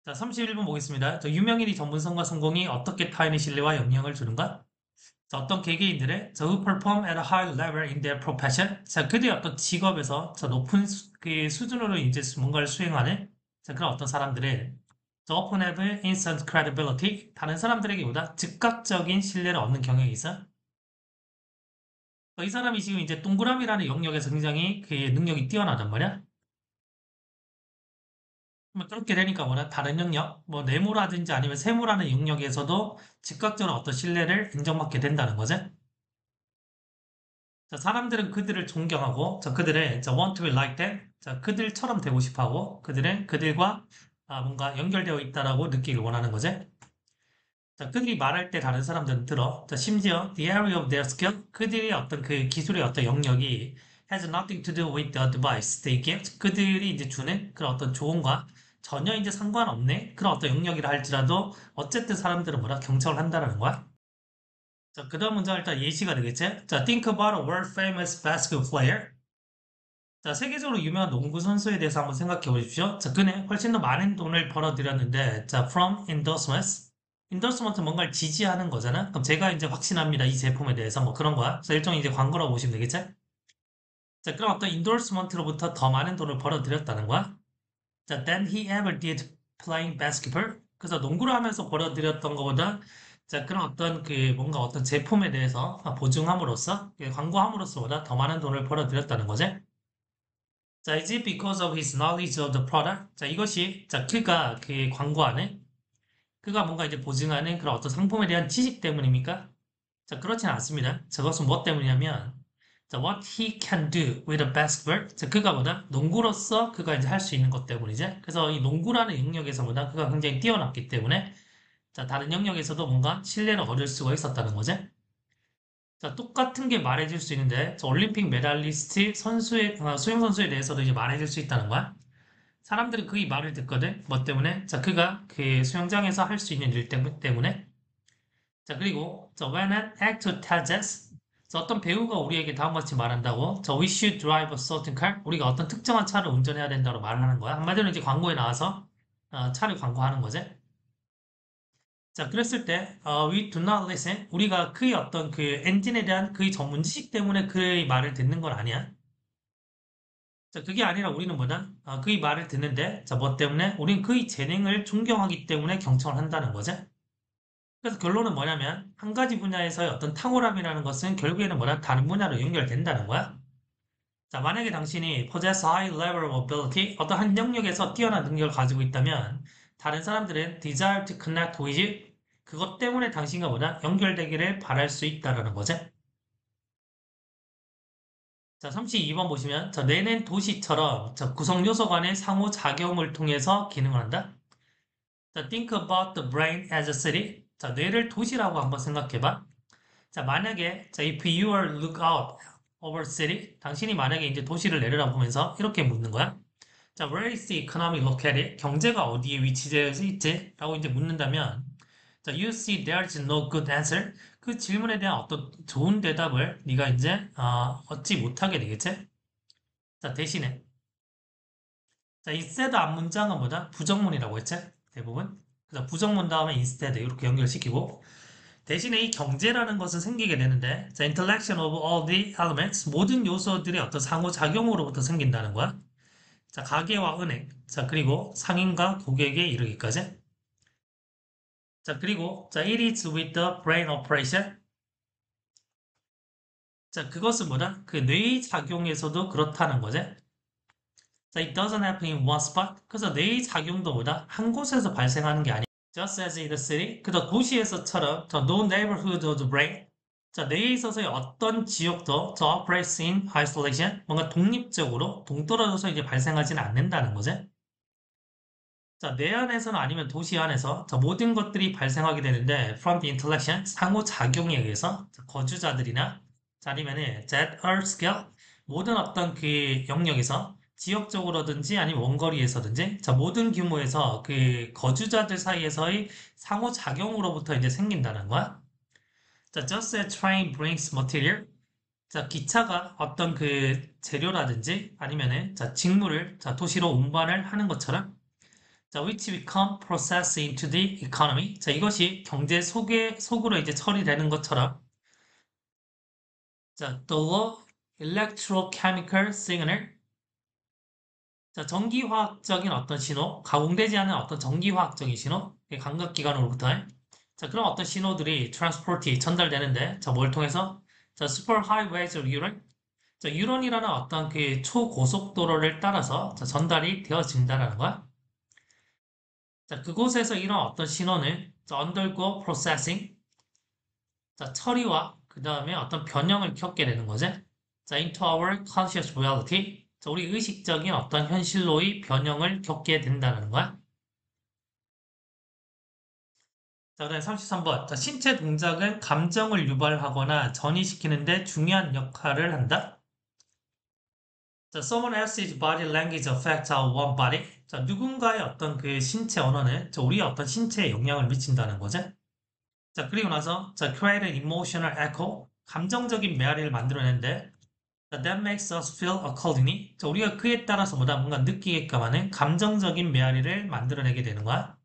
자, 31번 보겠습니다. 유명인이 전문성과 성공이 어떻게 타인의 신뢰와 영향을 주는가? 자, 어떤 개개인들의 who perform at a high level in their profession. 자, 그들의 어떤 직업에서 높은 그 수준으로 이제 뭔가를 수행하는 자, 그런 어떤 사람들의 often have instant credibility. 다른 사람들에게보다 즉각적인 신뢰를 얻는 경향이 있어. 이 사람이 지금 이제 동그라미라는 영역에서 굉장히 그 능력이 뛰어나단 말이야. 그렇게 되니까 뭐냐 다른 영역, 뭐 내무라든지 아니면 세무라는 영역에서도 즉각적으로 어떤 신뢰를 인정받게 된다는 거지. 자, 사람들은 그들을 존경하고, 자, 그들의 자, want to be like them, 자, 그들처럼 되고 싶어하고, 그들은 그들과 뭔가 연결되어 있다라고 느끼길 원하는 거지. 자, 그들이 말할 때 다른 사람들은 들어. 자, 심지어 the area of their skill, 그들의 어떤 그 기술의 어떤 영역이 has nothing to do with the advice they give. 그들이 이제 주는 그런 어떤 조언과 전혀 이제 상관없네. 그런 어떤 영역이라 할지라도 어쨌든 사람들은 뭐라 경청을 한다는 거야. 자, 그 다음 문장 일단 예시가 되겠지? 자, think about a world famous basketball player. 자, 세계적으로 유명한 농구 선수에 대해서 한번 생각해 보십시오. 자, 그는 훨씬 더 많은 돈을 벌어들였는데, 자, from endorsements. endorsement 뭔가를 지지하는 거잖아? 그럼 제가 이제 확신합니다. 이 제품에 대해서 뭐 그런 거야. 그래서 일종의 이제 광고라고 보시면 되겠지? 자, 그럼 어떤 endorsement로부터 더 많은 돈을 벌어들였다는 거야. 자, than he ever did playing basketball. 그래서 농구를 하면서 벌어들였던 것보다 자, 그런 어떤 그 뭔가 어떤 제품에 대해서 보증함으로써, 광고함으로써보다 더 많은 돈을 벌어들였다는 거지. 자, is it because of his knowledge of the product? 자, 이것이, 자, 그가 그 광고하는, 그가 뭔가 이제 보증하는 그런 어떤 상품에 대한 지식 때문입니까? 자, 그렇지는 않습니다. 저것은 뭐 때문이냐면, 자, what he can do with a basketball. 자, 그가 보다 농구로서 그가 이제 할 수 있는 것 때문이죠. 그래서 이 농구라는 영역에서보다 그가 굉장히 뛰어났기 때문에, 자, 다른 영역에서도 뭔가 신뢰를 얻을 수가 있었다는 거죠. 자, 똑같은 게 말해줄 수 있는데, 저 올림픽 메달리스트 선수의, 수영 선수에 대해서도 이제 말해줄 수 있다는 거야. 사람들은 그 이 말을 듣거든. 뭐 때문에? 자, 그가 그 수영장에서 할 수 있는 일 때문에. 자, 그리고 저 when an actor tells us 자, 어떤 배우가 우리에게 다음과 같이 말한다고 저 we should drive a certain car 우리가 어떤 특정한 차를 운전해야 된다고 말하는 거야. 한마디로 이제 광고에 나와서 차를 광고하는 거지. 자, 그랬을 때 we do not listen 우리가 그의 어떤 그 엔진에 대한 그의 전문 지식 때문에 그의 말을 듣는 건 아니야. 자, 그게 아니라 우리는 뭐다? 그의 말을 듣는데, 자, 뭐 때문에? 우린 그의 재능을 존경하기 때문에 경청을 한다는 거죠. 그래서 결론은 뭐냐면, 한 가지 분야에서의 어떤 탁월함이라는 것은 결국에는 뭐다? 다른 분야로 연결된다는 거야. 자, 만약에 당신이 possess high level of ability, 어떤 한 영역에서 뛰어난 능력을 가지고 있다면, 다른 사람들은 desire to connect with you, 그것 때문에 당신과 뭐다? 연결되기를 바랄 수 있다라는 거죠. 자, 32번 보시면, 뇌는 도시처럼 구성 요소 간의 상호작용을 통해서 기능을 한다. 자, think about the brain as a city. 자, 뇌를 도시라고 한번 생각해봐. 자, 만약에, 자, if you are look out over city, 당신이 만약에 이제 도시를 내려다보면서 이렇게 묻는 거야. 자, where is the economy located? 경제가 어디에 위치되어 있지? 라고 이제 묻는다면, 자, you see there's no good answer. 그 질문에 대한 어떤 좋은 대답을 네가 이제 얻지 못하게 되겠지? 자, 대신에 자, instead 앞 문장은 뭐다? 부정문이라고 했지? 대부분. 그래서 부정문 다음에 instead 이렇게 연결시키고 대신에 이 경제라는 것은 생기게 되는데 자, interaction of all the elements 모든 요소들의 어떤 상호작용으로부터 생긴다는 거야. 자, 가게와 은행. 자, 그리고 상인과 고객에 이르기까지. 자, 그리고 자, it is with the brain operation. 자, 그것은 뭐다? 그 뇌의 작용에서도 그렇다는 거지. 자, it doesn't happen in one spot. 그래서 뇌의 작용도 뭐다? 한 곳에서 발생하는 게 아니야. Just as in the city. 그저 도시에서처럼 저 no neighborhood of the brain. 자, 뇌에 있어서의 어떤 지역도 저 operates in isolation. 뭔가 독립적으로 동떨어져서 이제 발생하지는 않는다는 거지. 자, 뇌 안에서는 아니면 도시 안에서 저 모든 것들이 발생하게 되는데 from the interaction 상호작용에 의해서 자, 거주자들이나 자, 아니면은 that earth scale 모든 어떤 그 영역에서 지역적으로든지 아니면 원거리에서든지 자, 모든 규모에서 그 거주자들 사이에서의 상호작용으로부터 이제 생긴다는 거야. 자, just as train brings material 자, 기차가 어떤 그 재료라든지 아니면은 자, 직물을 자, 도시로 운반을 하는 것처럼 자, which become processed into the economy. 자, 이것이 경제 속으로 이제 처리되는 것처럼. 자, the law, electrochemical signal. 자, 전기화학적인 어떤 신호, 가공되지 않은 어떤 전기화학적인 신호, 감각기관으로부터. 자, 그런 어떤 신호들이 transport이 전달되는데, 자, 뭘 통해서? 자, super highways of Europe. 자, 유런이라는 어떤 그 초고속도로를 따라서 자, 전달이 되어진다는 거야. 자, 그곳에서 이런 어떤 신호는 자, undergo processing, 자, 처리와 그 다음에 어떤 변형을 겪게 되는 거지. 자, into our conscious reality. 자, 우리 의식적인 어떤 현실로의 변형을 겪게 된다는 거야. 자, 그다음 33번. 자, 신체 동작은 감정을 유발하거나 전이시키는데 중요한 역할을 한다. 자, someone else's body language affects our own body. 자, 누군가의 어떤 그 신체 언어는 자, 우리의 어떤 신체에 영향을 미친다는 거지. 자, 그리고 나서 자, create an emotional echo. 감정적인 메아리를 만들어낸데 that makes us feel accordingly. 자, 우리가 그에 따라서 뭐다 뭔가 느끼게끔 하는 감정적인 메아리를 만들어내게 되는 거야.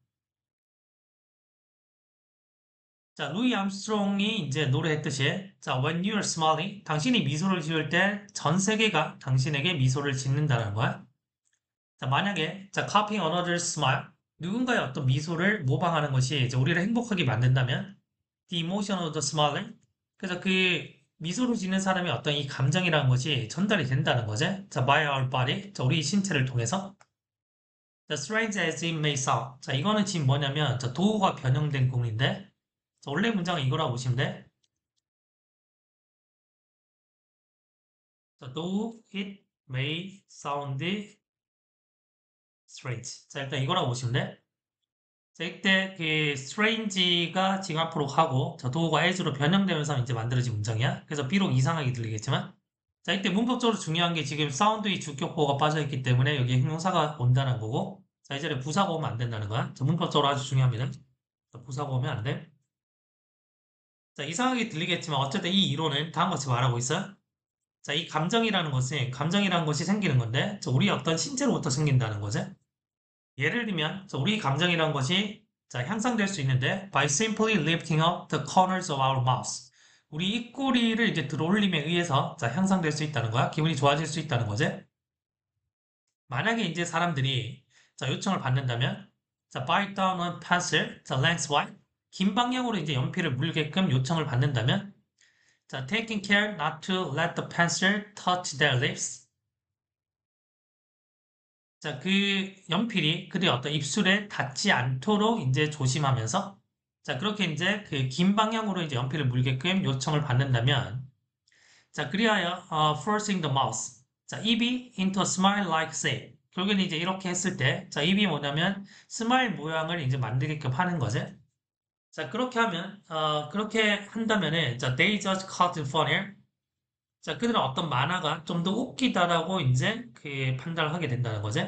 자, 루이 암스트롱이 이제 노래했듯이, 자, when you're smiling, 당신이 미소를 지을 때 전 세계가 당신에게 미소를 짓는다는 거야. 자, 만약에, 자, copying another's smile, 누군가의 어떤 미소를 모방하는 것이 이제 우리를 행복하게 만든다면, the emotion of the smiling, 그래서 그 미소를 짓는 사람의 어떤 이 감정이라는 것이 전달이 된다는 거지. 자, by our body, 자, 우리 신체를 통해서. 자, strange as it may sound. 자, 이거는 지금 뭐냐면, 자, 도구가 변형된 공인데, 자, 원래 문장은 이거라고 보시면 돼. 자, though it may sound strange. 자, 일단 이거라고 보시면 돼. 자, 이때 그 strange가 지금 앞으로 가고, 자, 도구가 as로 변형되면서 이제 만들어진 문장이야. 그래서 비록 이상하게 들리겠지만, 자, 이때 문법적으로 중요한 게 지금 사운드의 주격보가 빠져있기 때문에 여기에 형용사가 온다는 거고, 자, 이 자리에 부사가 오면 안 된다는 거야. 자, 문법적으로 아주 중요합니다. 자, 부사가 오면 안 돼. 자, 이상하게 들리겠지만 어쨌든 이 이론은 다음과 같이 말하고 있어요. 자, 이 감정이라는 것이 생기는 건데, 자, 우리 어떤 신체로부터 생긴다는 거지. 예를 들면, 자, 우리 감정이라는 것이 자, 향상될 수 있는데, by simply lifting up the corners of our mouths. 우리 입꼬리를 이제 들어올림에 의해서 자, 향상될 수 있다는 거야. 기분이 좋아질 수 있다는 거지. 만약에 이제 사람들이 자, 요청을 받는다면, 자, bite down on pencil, 자, lengthwise. 긴 방향으로 이제 연필을 물게끔 요청을 받는다면, 자, taking care not to let the pencil touch their lips. 자, 그 연필이 그들의 어떤 입술에 닿지 않도록 이제 조심하면서 자, 그렇게 이제 그 긴 방향으로 이제 연필을 물게끔 요청을 받는다면 자, 그리하여 forcing the mouth. 자, 입이 into a smile like say. 결국에는 이제 이렇게 했을 때 자, 입이 뭐냐면 스마일 모양을 이제 만들게끔 하는 거지. 자, 그렇게 하면 그렇게 한다면은 자, they just caught it funnier. 자, 그들은 어떤 만화가 좀 더 웃기다라고 이제 그 판단을 하게 된다는 거지.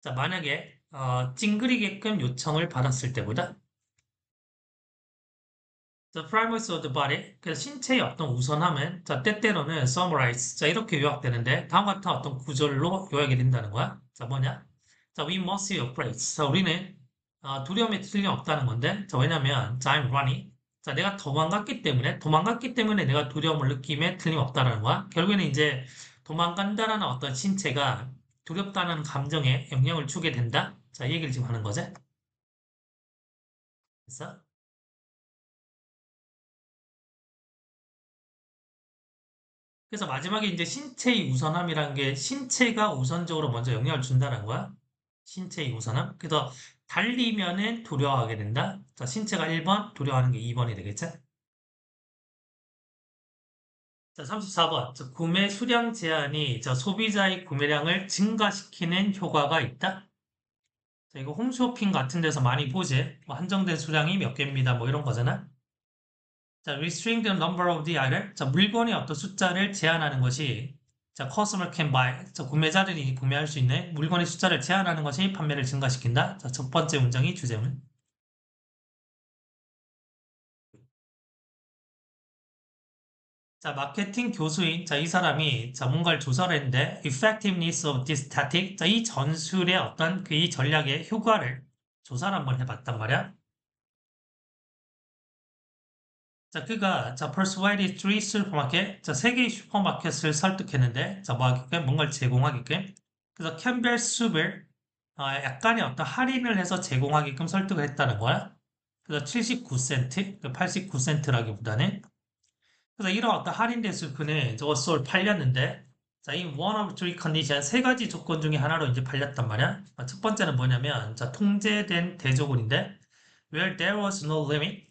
자, 만약에 찡그리게끔 요청을 받았을 때보다 the primacy of the body, 그래서 신체의 어떤 우선함은 자, 때때로는 summarize, 자, 이렇게 요약되는데 다음과 같은 어떤 구절로 요약이 된다는 거야. 자, 뭐냐? 자, we must be afraid. 자, 우리는 두려움에 틀림없다는 건데 자, 왜냐면 자, I'm running. 자, 내가 도망갔기 때문에 내가 두려움을 느낌에 틀림없다는 거야. 결국에는 이제 도망간다라는 어떤 신체가 두렵다는 감정에 영향을 주게 된다. 자, 이 얘기를 지금 하는 거지. 그래서 마지막에 이제 신체의 우선함이라는 게 신체가 우선적으로 먼저 영향을 준다는 거야. 신체의 우선함. 그래서 달리면은 두려워하게 된다. 자, 신체가 1번, 두려워하는 게 2번이 되겠지? 자, 34번. 자, 구매 수량 제한이 자, 소비자의 구매량을 증가시키는 효과가 있다. 자, 이거 홈쇼핑 같은 데서 많이 보지. 뭐 한정된 수량이 몇 개입니다. 뭐 이런 거잖아. 자, restrict the number of the item. 자, 물건의 어떤 숫자를 제한하는 것이 자, customer can buy. 자, 구매자들이 구매할 수 있는 물건의 숫자를 제한하는 것이 판매를 증가시킨다. 자, 첫 번째 문장이 주제문. 자, 자, 마케팅 교수인, 자, 이 사람이, 자, 뭔가를 조사를 했는데, effectiveness of this tactic, 자, 이 전술의 어떤 그 이 전략의 효과를 조사를 한번 해봤단 말이야. 자, 그가, 자, persuaded three supermarket, 자, 세 개의 슈퍼마켓을 설득했는데, 자, 뭐 하게끔, 뭔가를 제공하게끔. 그래서 캠벨 숲을, 약간의 어떤 할인을 해서 제공하게끔 설득을 했다는 거야. 그래서 79센트, 89센트라기보다는. 그래서 이런 어떤 할인된 수프는 저거 쏠 팔렸는데, 자, 이 one of three condition 세 가지 조건 중에 하나로 이제 팔렸단 말이야. 첫 번째는 뭐냐면, 자, 통제된 대조군인데, where there was no limit.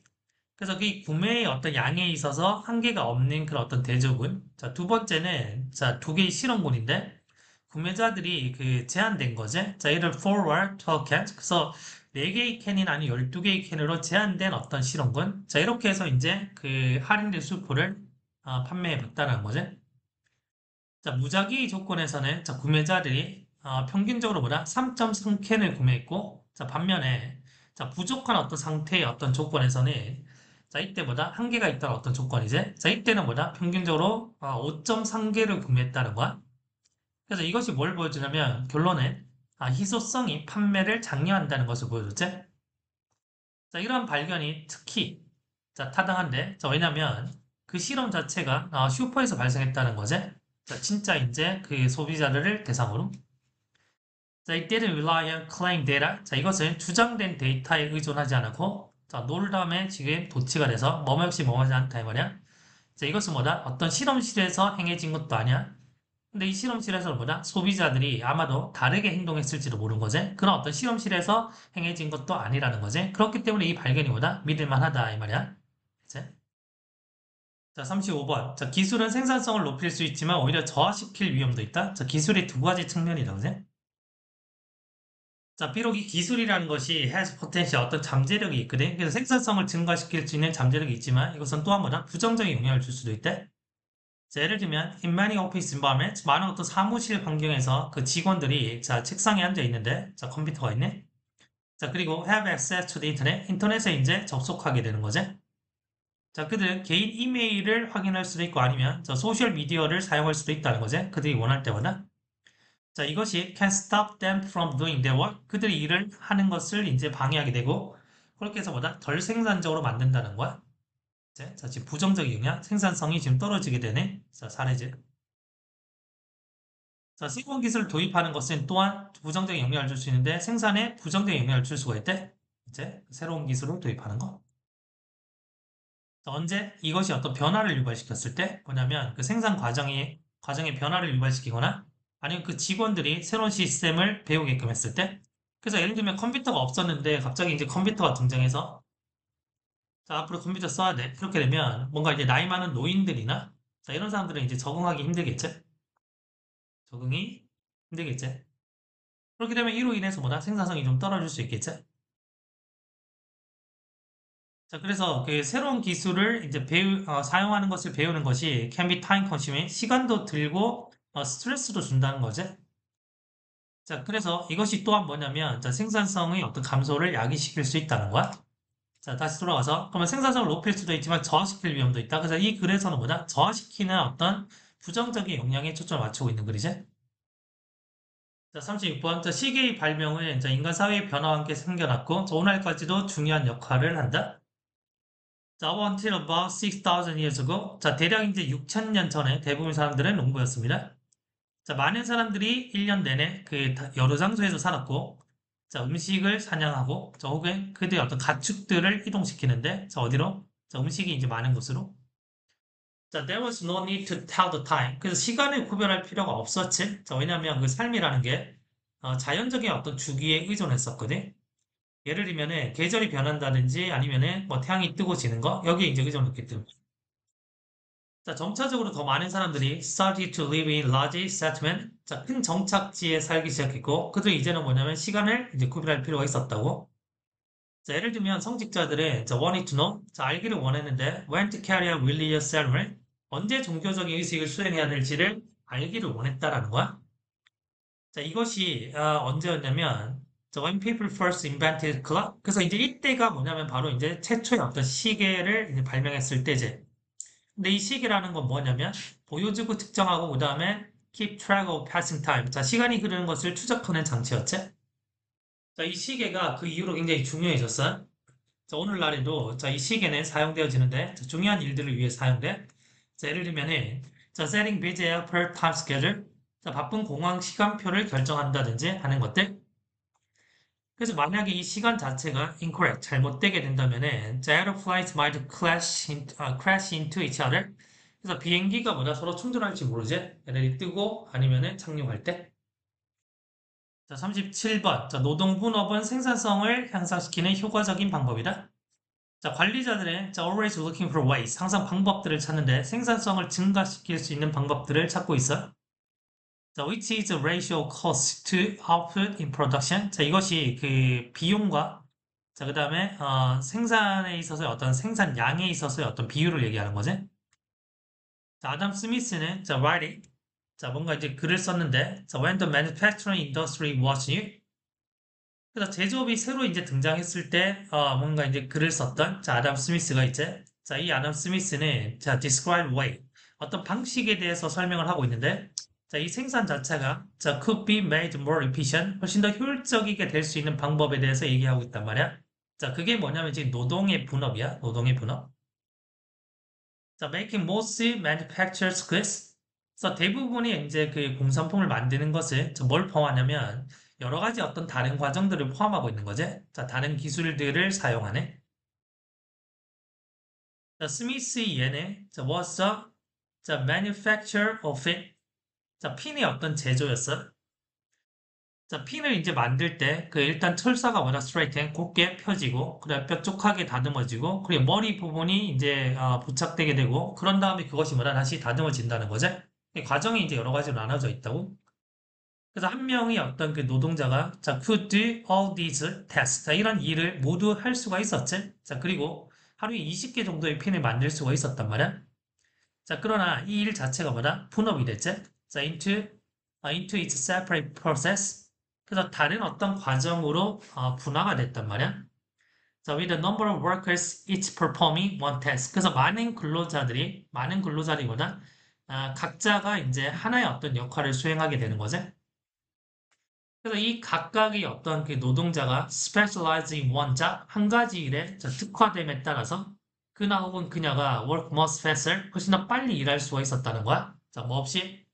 그래서 그 구매의 어떤 양에 있어서 한계가 없는 그런 어떤 대조군. 자, 두 번째는, 자, 두 개의 실험군인데, 구매자들이 그 제한된 거지. 자, 이를 forward to account. 그래서 4개의 캔이 아닌 12개의 캔으로 제한된 어떤 실험군. 자, 이렇게 해서 이제 그 할인된 수프를 판매해 봤다는 거지. 자, 무작위 조건에서는 자, 구매자들이 평균적으로 보다 3.3캔을 구매했고, 자, 반면에 자, 부족한 어떤 상태의 어떤 조건에서는 자, 이때보다 한계가 있다는 어떤 조건이지. 자, 이때는 뭐다? 평균적으로 5.3개를 구매했다는 거야. 그래서 이것이 뭘 보여주냐면 결론은 희소성이 판매를 장려한다는 것을 보여줬지. 자, 이러한 발견이 특히 자, 타당한데, 자, 왜냐면 그 실험 자체가 슈퍼에서 발생했다는 거지. 자, 진짜 이제 그 소비자들을 대상으로. 자, it didn't rely on claim data. 자, 이것은 주장된 데이터에 의존하지 않고, 자, 놀람에 지금 도치가 돼서 뭐뭐없이 뭐하지 않다 이 말이야. 자, 이것은 뭐다? 어떤 실험실에서 행해진 것도 아니야. 근데 이 실험실에서는 뭐다? 소비자들이 아마도 다르게 행동했을지도 모르는 거지. 그런 어떤 실험실에서 행해진 것도 아니라는 거지. 그렇기 때문에 이 발견이 뭐다? 믿을만하다 이 말이야. 이제. 자, 35번. 자, 기술은 생산성을 높일 수 있지만 오히려 저하시킬 위험도 있다. 자, 기술의 두 가지 측면이라고 해. 자, 비록 이 기술이라는 것이 has potential 어떤 잠재력이 있거든. 그래서 생산성을 증가시킬 수 있는 잠재력이 있지만 이것은 또한 뭐다? 부정적인 영향을 줄 수도 있대. 자, 예를 들면 in many office environments 많은 어떤 사무실 환경에서 그 직원들이 자, 책상에 앉아 있는데 자, 컴퓨터가 있네. 자, 그리고 have access to the internet. 인터넷에 이제 접속하게 되는 거지. 자, 그들은 개인 이메일을 확인할 수도 있고 아니면 저 소셜 미디어를 사용할 수도 있다는 거지. 그들이 원할 때마다. 자, 이것이 can stop them from doing their work. 그들이 일을 하는 것을 이제 방해하게 되고 그렇게 해서 보다 덜 생산적으로 만든다는 거야. 자, 지금 부정적 영향, 생산성이 지금 떨어지게 되는 자, 사례지. 자, 새로운 기술을 도입하는 것은 또한 부정적인 영향을 줄 수 있는데 생산에 부정적인 영향을 줄 수가 있대. 이제 새로운 기술을 도입하는 거. 자, 언제 이것이 어떤 변화를 유발시켰을 때 뭐냐면 그 생산 과정에 변화를 유발시키거나 아니면 그 직원들이 새로운 시스템을 배우게끔 했을 때 그래서 예를 들면 컴퓨터가 없었는데 갑자기 이제 컴퓨터가 등장해서 자, 앞으로 컴퓨터 써야 돼. 이렇게 되면 뭔가 이제 나이 많은 노인들이나 자, 이런 사람들은 이제 적응하기 힘들겠지? 적응이 힘들겠지? 그렇게 되면 이로 인해서 뭐다? 생산성이 좀 떨어질 수 있겠지? 자, 그래서 그 새로운 기술을 이제 사용하는 것을 배우는 것이 can be time consuming, 시간도 들고 스트레스도 준다는 거지. 자, 그래서 이것이 또한 뭐냐면 자, 생산성의 어떤 감소를 야기시킬 수 있다는 거야. 자, 다시 돌아가서 그러면 생산성을 높일 수도 있지만 저하시킬 위험도 있다. 그래서 이 글에서는 뭐다? 저하시키는 어떤 부정적인 영향에 초점을 맞추고 있는 글이지. 자, 36번. 자, 시계의 발명은 자, 인간 사회의 변화와 함께 생겨났고, 자, 오늘까지도 중요한 역할을 한다. 자, up until about 6,000 years ago. 자, 대략 이제 6,000년 전에 대부분 사람들은 농부였습니다. 자, 많은 사람들이 1년 내내 그 여러 장소에서 살았고, 자, 음식을 사냥하고, 자, 혹은 그들의 어떤 가축들을 이동시키는데, 자, 어디로? 자, 음식이 이제 많은 곳으로. 자, there was no need to tell the time. 그래서 시간을 구별할 필요가 없었지. 자, 왜냐하면 그 삶이라는 게 자연적인 어떤 주기에 의존했었거든. 예를 들면은 계절이 변한다든지 아니면은 뭐 태양이 뜨고 지는 거 여기에 이제 의존했기 때문에. 자, 점차적으로 더 많은 사람들이 started to live in large settlement. 자, 큰 정착지에 살기 시작했고 그들이 이제는 뭐냐면 시간을 이제 구별할 필요가 있었다고. 자, 예를 들면 성직자들은 자, wanted to know. 자, 알기를 원했는데 when to carry out religious ceremony. 언제 종교적인 의식을 수행해야 될지를 알기를 원했다라는 거야. 자, 이것이 언제였냐면 자, when people first invented clock. 그래서 이제 이때가 뭐냐면 바로 이제 최초의 어떤 시계를 이제 발명했을 때지. 근데 이 시계라는 건 뭐냐면 보여주고 측정하고 그 다음에 keep track of passing time. 자, 시간이 흐르는 것을 추적하는 장치였지. 자, 이 시계가 그 이후로 굉장히 중요해졌어요. 자, 오늘날에도 자, 이 시계는 사용되어지는데 자, 중요한 일들을 위해 사용돼. 자, 예를 들면은 자, setting busy airport time schedule. 자, 바쁜 공항 시간표를 결정한다든지 하는 것들. 그래서 만약에 이 시간 자체가 incorrect, 잘못되게 된다면은 자, airplanes might crash into each other. 그래서 비행기가 뭐다 서로 충돌할지 모르지. 얘네들이 뜨고 아니면은 착륙할 때. 자, 37번. 자, 노동 분업은 생산성을 향상시키는 효과적인 방법이다. 자, 관리자들은 자, always looking for ways. 항상 방법들을 찾는데 생산성을 증가시킬 수 있는 방법들을 찾고 있어. 자, which is the ratio cost to output in production? 자, 이것이 그 비용과 자, 그 다음에 생산에 있어서의 어떤 생산량에 있어서의 어떤 비율을 얘기하는 거지. 자, 아담 스미스는 자, writing. 자, 뭔가 이제 글을 썼는데 자, when the manufacturing industry was new. 그래서 제조업이 새로 이제 등장했을 때 뭔가 이제 글을 썼던 자, 아담 스미스가 있지. 자, 이 아담 스미스는 자, describe way. 어떤 방식에 대해서 설명을 하고 있는데 자, 이 생산 자체가 자, could be made more efficient. 훨씬 더 효율적이게 될 수 있는 방법에 대해서 얘기하고 있단 말이야. 자, 그게 뭐냐면 지금 노동의 분업이야. 노동의 분업. 자, making most manufactured goods. 그래서 대부분이 이제 그 공산품을 만드는 것을 뭘 포함하냐면 여러 가지 어떤 다른 과정들을 포함하고 있는 거지. 자, 다른 기술들을 사용하네. 자, 스미스의 얘네, 자, was a, 자, manufacturer of it. 자, 핀의 어떤 제조였어. 자, 핀을 이제 만들 때, 그 일단 철사가 워낙 스트레이트한 곱게 펴지고, 그래 뾰족하게 다듬어지고, 그리고 머리 부분이 이제 부착되게 되고, 그런 다음에 그것이 뭐라 다시 다듬어진다는 거죠. 이 과정이 이제 여러 가지로 나눠져 있다고. 그래서 한 명의 어떤 그 노동자가 자, could do all these tasks. 자, 이런 일을 모두 할 수가 있었지. 자, 그리고 하루에 20개 정도의 핀을 만들 수가 있었단 말이야. 자, 그러나 이 일 자체가 뭐다? 분업이 됐지. 자, into its separate process. 그래서 다른 어떤 과정으로 분화가 됐단 말이야. 자, with the number of workers each performing one task. 그래서 많은 근로자들이보다 각자가 이제 하나의 어떤 역할을 수행하게 되는 거지. 그래서 이 각각의 어떤 그 노동자가 specialize in one job, 한 가지 일에 특화됨에 따라서 그나 혹은 그녀가 work much faster, 훨씬 더 빨리 일할 수가 있었다는 거야. 자, 뭐 없이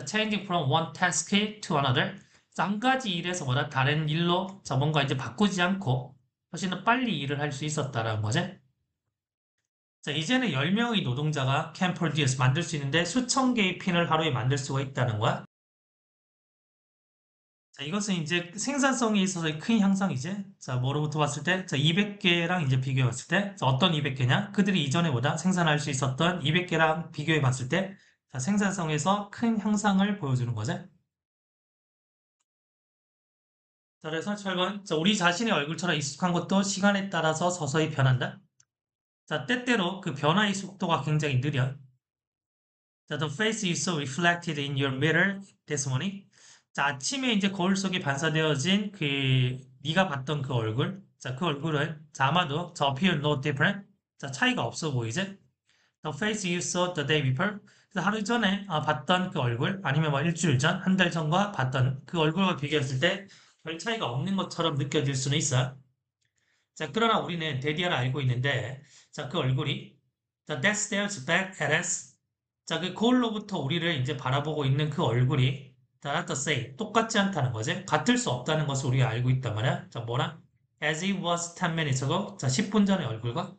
changing from one task to another. 한 가지 일에서 보다 다른 일로 뭔가 이제 바꾸지 않고 훨씬 더 빨리 일을 할 수 있었다는 거지. 자, 이제는 10명의 노동자가 can produce, 만들 수 있는데 수천 개의 핀을 하루에 만들 수가 있다는 거야. 자, 이것은 이제 생산성에 있어서의 큰 향상이지. 자, 뭐로부터 봤을 때, 자, 200개랑 이제 비교해 봤을 때, 자, 어떤 200개냐? 그들이 이전에보다 생산할 수 있었던 200개랑 비교해 봤을 때, 자, 생산성에서 큰 향상을 보여주는 거지. 자, 그래서 철건, 자, 우리 자신의 얼굴처럼 익숙한 것도 시간에 따라서 서서히 변한다. 자, 때때로 그 변화의 속도가 굉장히 느려. 자, the face you saw reflected in your mirror this morning. 자, 아침에 이제 거울 속에 반사되어진 그 네가 봤던 그 얼굴. 자, 그 얼굴은 자, 아마도 저 appear no different. 자, 차이가 없어 보이지? The face you saw the day before. 그래서 하루 전에 봤던 그 얼굴 아니면 뭐 일주일 전, 한 달 전과 봤던 그 얼굴과 비교했을 때 별 차이가 없는 것처럼 느껴질 수는 있어. 자, 그러나 우리는 대디아를 알고 있는데 자, 그 얼굴이 자, that stares back at us. 자, 그 거울로부터 우리를 이제 바라보고 있는 그 얼굴이 not the same, 똑같지 않다는 거지. 같을 수 없다는 것을 우리가 알고 있단 말이야. 자, 뭐라? As it was 10 minutes ago. 자, 10분 전의 얼굴과.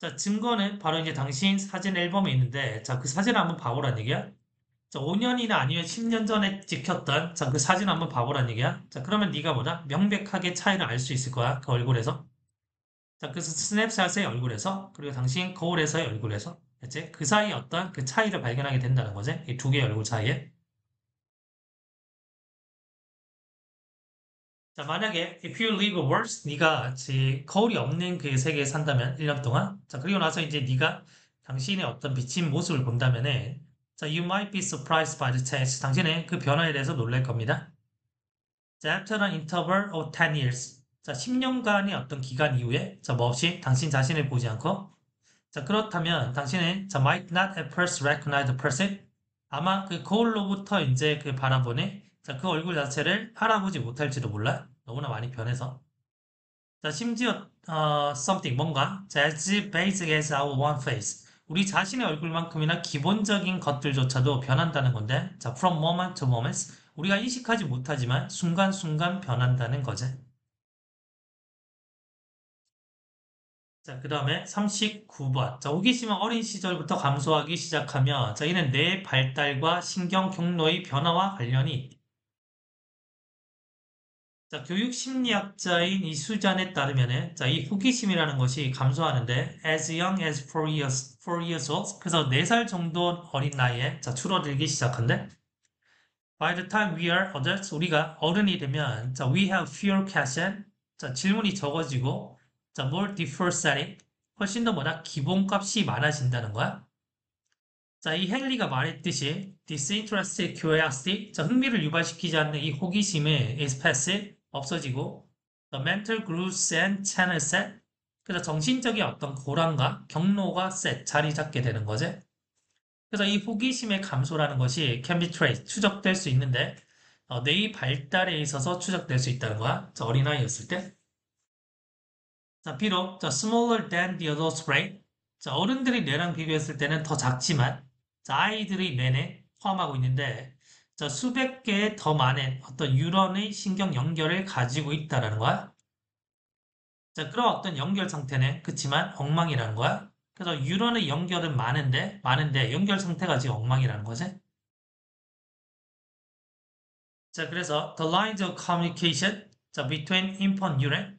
자, 증거는 바로 이제 당신 사진 앨범에 있는데, 자, 그 사진을 한번 봐보란 얘기야. 자, 5년이나 아니면 10년 전에 찍혔던, 자, 그 사진 한번 봐보란 얘기야. 자, 그러면 네가 뭐다? 명백하게 차이를 알 수 있을 거야. 그 얼굴에서. 자, 그 스냅샷의 얼굴에서, 그리고 당신 거울에서의 얼굴에서. 됐지? 그 사이에 어떤 그 차이를 발견하게 된다는 거지. 이 두 개의 얼굴 사이에. 자, 만약에 if you live worse, 네가 거울이 없는 그 세계에 산다면 1년 동안. 자, 그리고 나서 이제 네가 당신의 어떤 비친 모습을 본다면은 자, you might be surprised by the change. 당신은 그 변화에 대해서 놀랄 겁니다. 자, after an interval of 10 years. 자, 10년간의 어떤 기간 이후에 자, 뭐 없이 당신 자신을 보지 않고 자, 그렇다면 당신은 자, might not at first recognize the person. 아마 그 거울로부터 이제 그 바라보네. 자, 그 얼굴 자체를 알아보지 못할지도 몰라. 너무나 많이 변해서. 자, 심지어 something 뭔가 자, as basic as our one face. 우리 자신의 얼굴만큼이나 기본적인 것들조차도 변한다는 건데, 자, from moment to moment. 우리가 인식하지 못하지만 순간순간 변한다는 거지. 자, 그 다음에 39번. 자, 호기심은 어린 시절부터 감소하기 시작하며, 자, 이는 뇌 발달과 신경 경로의 변화와 관련이 있다. 자, 교육 심리학자인 이 수잔에 따르면은, 자, 이 호기심이라는 것이 감소하는데, as young as 4 years old. 그래서 4살 정도 어린 나이에, 자, 줄어들기 시작한대. By the time we are adults, 우리가 어른이 되면, 자, we have fewer questions. 자, 질문이 적어지고, 자, more default setting. 훨씬 더 뭐다? 기본값이 많아진다는 거야. 자, 이 헨리가 말했듯이 disinterested curiosity, 자, 흥미를 유발시키지 않는 이 호기심의 is passive, 없어지고 the mental grooves and channels set, 그래서 정신적인 어떤 고랑과 경로가 set, 자리 잡게 되는 거지. 그래서 이 호기심의 감소라는 것이 can be traced, 추적될 수 있는데 뇌의 발달에 있어서 추적될 수 있다는 거야. 자, 어린아이였을 때. 자, 비록 자, smaller than the adult's brain, 자, 어른들의 뇌랑 비교했을 때는 더 작지만 자, 아이들의 뇌에 포함하고 있는데 자, 수백 개의 더 많은 어떤 뉴런의 신경 연결을 가지고 있다라는 거야. 자, 그런 어떤 연결 상태는 그치만 엉망이라는 거야. 그래서 뉴런의 연결은 많은데 연결 상태가 지금 엉망이라는 거지. 자, 그래서 the lines of communication 자, between infant neuron.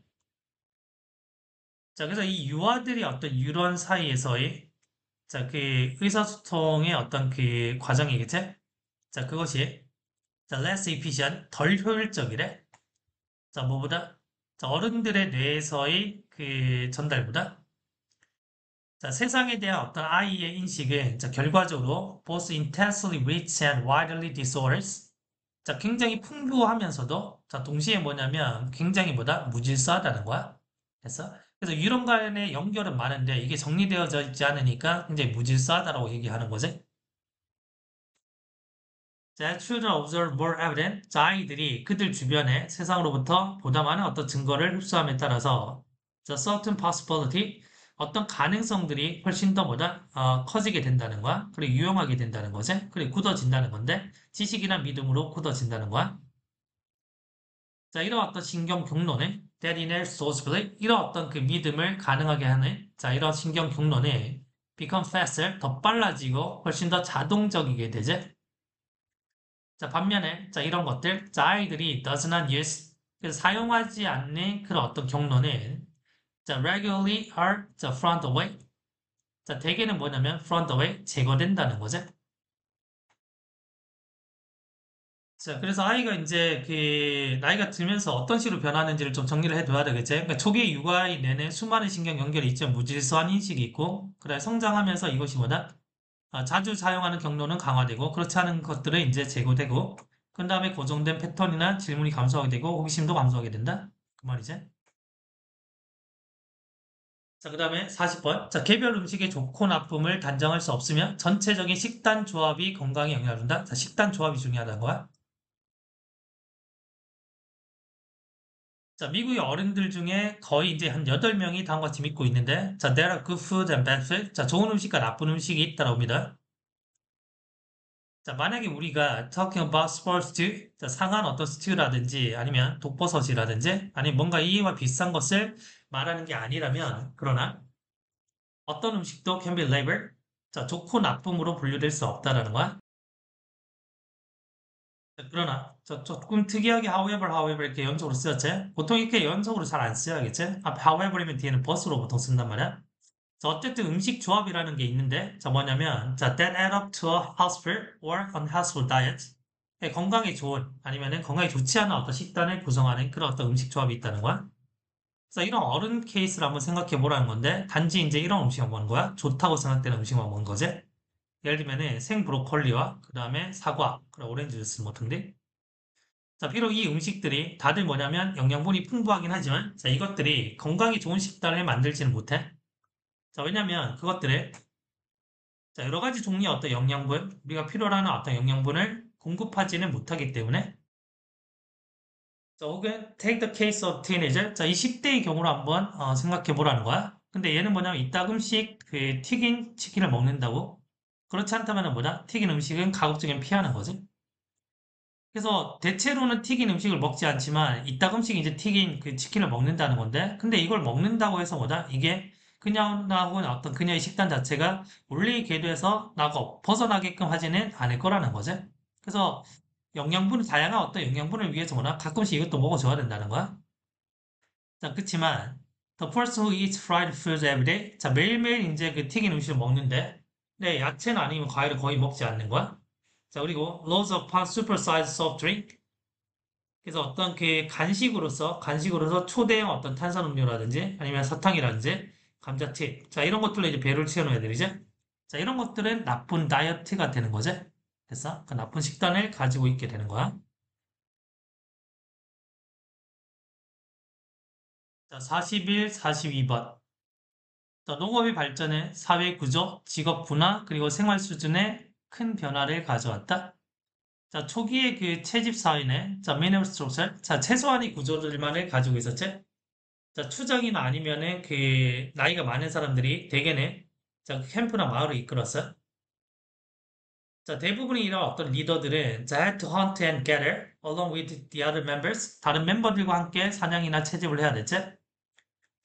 자, 그래서 이 유아들이 어떤 뉴런 사이에서의 자, 그 의사소통의 어떤 그 과정이겠지? 자, 그것이 자, less efficient, 덜 효율적이래. 자, 뭐보다? 자, 어른들의 뇌에서의 그 전달보다 자, 세상에 대한 어떤 아이의 인식은 자, 결과적으로 both intensely rich and widely disorders. 자, 굉장히 풍부하면서도 자, 동시에 뭐냐면 굉장히 뭐다? 무질서하다는 거야. 됐어? 그래서 유런 간의 연결은 많은데 이게 정리되어져 있지 않으니까 굉장히 무질서하다라고 얘기하는 거지. 자, children observe more evidence. 자, 아이들이 그들 주변에 세상으로부터 보다 많은 어떤 증거를 흡수함에 따라서 the certain possibility, 어떤 가능성들이 훨씬 더 뭐다? 커지게 된다는 거야. 그리고 유용하게 된다는 거지. 그리고 굳어진다는 건데 지식이나 믿음으로 굳어진다는 거야. 자, 이런 어떤 신경 경로는 that enables those belief, 이런 어떤 그 믿음을 가능하게 하는 자, 이런 신경 경로는 become faster, 더 빨라지고 훨씬 더 자동적이게 되지. 자, 반면에, 자, 이런 것들, 자, 아이들이 does not use, 그래서 사용하지 않는 그런 어떤 경로는, 자, regularly are, 자, front away. 자, 대개는 뭐냐면, front away, 제거된다는 거죠. 자, 그래서 아이가 이제 그, 나이가 들면서 어떤 식으로 변하는지를 좀 정리를 해둬야 되겠지. 그러니까 초기 육아의 내내 수많은 신경 연결이 있지만 무질서한 인식이 있고, 그래, 성장하면서 이것이 뭐다? 자주 사용하는 경로는 강화되고 그렇지 않은 것들은 이제 제고되고 그 다음에 고정된 패턴이나 질문이 감소하게 되고 호기심도 감소하게 된다. 그 말이지. 자, 그 다음에 40번. 자, 개별 음식의 좋고 나쁨을 단정할 수 없으며 전체적인 식단 조합이 건강에 영향을 준다. 자, 식단 조합이 중요하다는 거야. 자, 미국의 어른들 중에 거의 이제 한 8명이 다음과 같이 믿고 있는데, 자, there are good food and bad food. 자, 좋은 음식과 나쁜 음식이 있다고 합니다. 자, 만약에 우리가 talking about sports stew, 자, 상한 어떤 스튜라든지 아니면 독버섯이라든지 아니면 뭔가 이와 비슷한 것을 말하는 게 아니라면 그러나 어떤 음식도 can be labeled, 자, 좋고 나쁨으로 분류될 수 없다라는 거야. 자, 그러나 조금 특이하게 however 이렇게 연속으로 쓰였지. 보통 이렇게 연속으로 잘 안 써야겠지. 앞에 however이면 뒤에는 bus로 보통 쓴단 말이야. 자, 어쨌든 음식 조합이라는 게 있는데, 자, 뭐냐면, 자, that add up to a healthful or unhealthful diet. 건강에 좋은, 아니면은 건강에 좋지 않은 어떤 식단을 구성하는 그런 어떤 음식 조합이 있다는 거야. 그래서 이런 어른 케이스를 한번 생각해 보라는 건데, 단지 이제 이런 음식만 먹는 거야. 좋다고 생각되는 음식만 먹는 거지. 예를 들면은 생 브로콜리와, 그 다음에 사과, 그리고 오렌지 주스 뭐 등등. 자, 비록 이 음식들이 다들 뭐냐면 영양분이 풍부하긴 하지만, 자, 이것들이 건강에 좋은 식단을 만들지는 못해. 자, 왜냐면 그것들을 자, 여러 가지 종류의 어떤 영양분, 우리가 필요로 하는 어떤 영양분을 공급하지는 못하기 때문에 자, 혹은 take the case of teenager. 자, 이 10대의 경우로 한번 생각해 보라는 거야. 근데 얘는 뭐냐면 이따금씩 그 튀긴 치킨을 먹는다고? 그렇지 않다면 뭐냐? 튀긴 음식은 가급적이면 피하는 거지. 그래서 대체로는 튀긴 음식을 먹지 않지만 이따금씩 이제 튀긴 그 치킨을 먹는다는 건데 근데 이걸 먹는다고 해서 뭐다? 이게 그냥 나하고는 어떤 그녀의 식단 자체가 원래의 궤도에서 나가 벗어나게끔 하지는 않을 거라는 거지. 그래서 다양한 어떤 영양분을 위해서 뭐다? 가끔씩 이것도 먹어줘야 된다는 거야. 자, 그치만 the person who eats fried foods every day 자, 매일매일 이제 그 튀긴 음식을 먹는데 네, 야채나 아니면 과일을 거의 먹지 않는 거야. 자, 그리고 loads of supersized soft drink 그래서 어떤 그 간식으로서 초대형 어떤 탄산음료라든지 아니면 사탕이라든지 감자칩 자 이런 것들로 이제 배를 채우는 애들이죠. 자 이런 것들은 나쁜 다이어트가 되는 거지. 됐어? 그 나쁜 식단을 가지고 있게 되는 거야. 자 41, 42번. 자, 농업의 발전은 사회 구조, 직업 분화 그리고 생활 수준에 큰 변화를 가져왔다. 자 초기의 그 채집 사회는 자 미네랄스트럭처 자 최소한의 구조들만을 가지고 있었지. 자, 추정이나 아니면은 그 나이가 많은 사람들이 대개는 자, 캠프나 마을을 이끌었어. 자, 대부분의 이런 어떤 리더들은 자, had to hunt and gather along with the other members. 다른 멤버들과 함께 사냥이나 채집을 해야 됐지.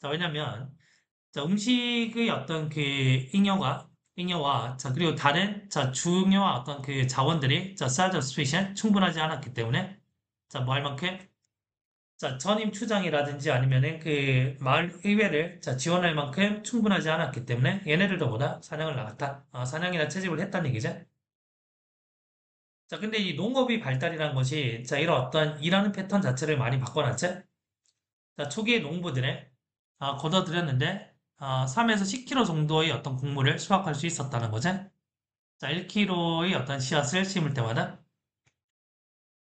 자, 왜냐면 자, 음식의 어떤 그 잉여와 자, 그리고 다른 자, 중요한 어떤 그 자원들이 자, self sufficient 충분하지 않았기 때문에 자, 뭐 할 만큼 자, 전임 추장이라든지 아니면은 그 마을 의회를 자, 지원할 만큼 충분하지 않았기 때문에 얘네들도 보다 사냥을 나갔다. 사냥이나 채집을 했다는 얘기죠. 자, 근데 이 농업의 발달이라는 것이 자, 이런 어떤 일하는 패턴 자체를 많이 바꿔놨죠. 자, 초기에 농부들의 걷어들였는데 3에서 10kg 정도의 어떤 곡물을 수확할 수 있었다는 거죠. 자, 1kg의 어떤 씨앗을 심을 때마다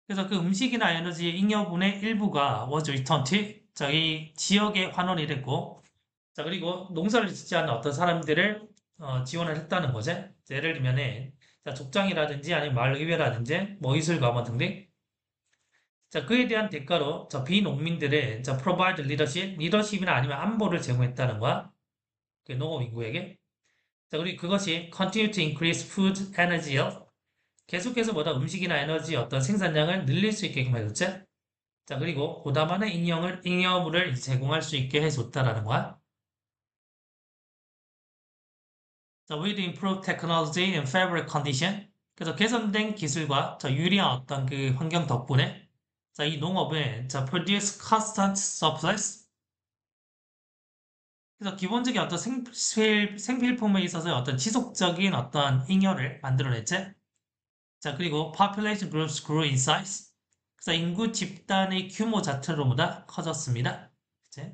그래서 그 음식이나 에너지 잉여분의 일부가 was returned to 저희 지역에 환원이 됐고 자, 그리고 농사를 짓지 않는 어떤 사람들을 지원을 했다는 거죠. 예를 들면은 자, 족장이라든지 아니면 마을의회라든지 뭐 이슬가마 등등. 자, 그에 대한 대가로 저 비농민들의 자, provide leadership, 리더십이나 아니면 안보를 제공했다는 거야. 그 농업 인구에게. 자, 그리고 그것이 continue to increase food energy yield. 계속해서 뭐다 음식이나 에너지 어떤 생산량을 늘릴 수 있게끔 해줬지. 자, 그리고 보다 많은 잉여물을 제공할 수 있게 해줬다라는 거야. 자, with improved technology and favorable condition. 그래서 개선된 기술과 저 유리한 어떤 그 환경 덕분에 자, 이 농업은 자, produce constant surplus. 그래서 기본적인 어떤 생필품에 있어서 어떤 지속적인 어떤 잉여를 만들어냈지. 자, 그리고 population groups grew in size. 그래서 인구 집단의 규모 자체로보다 커졌습니다. 그치?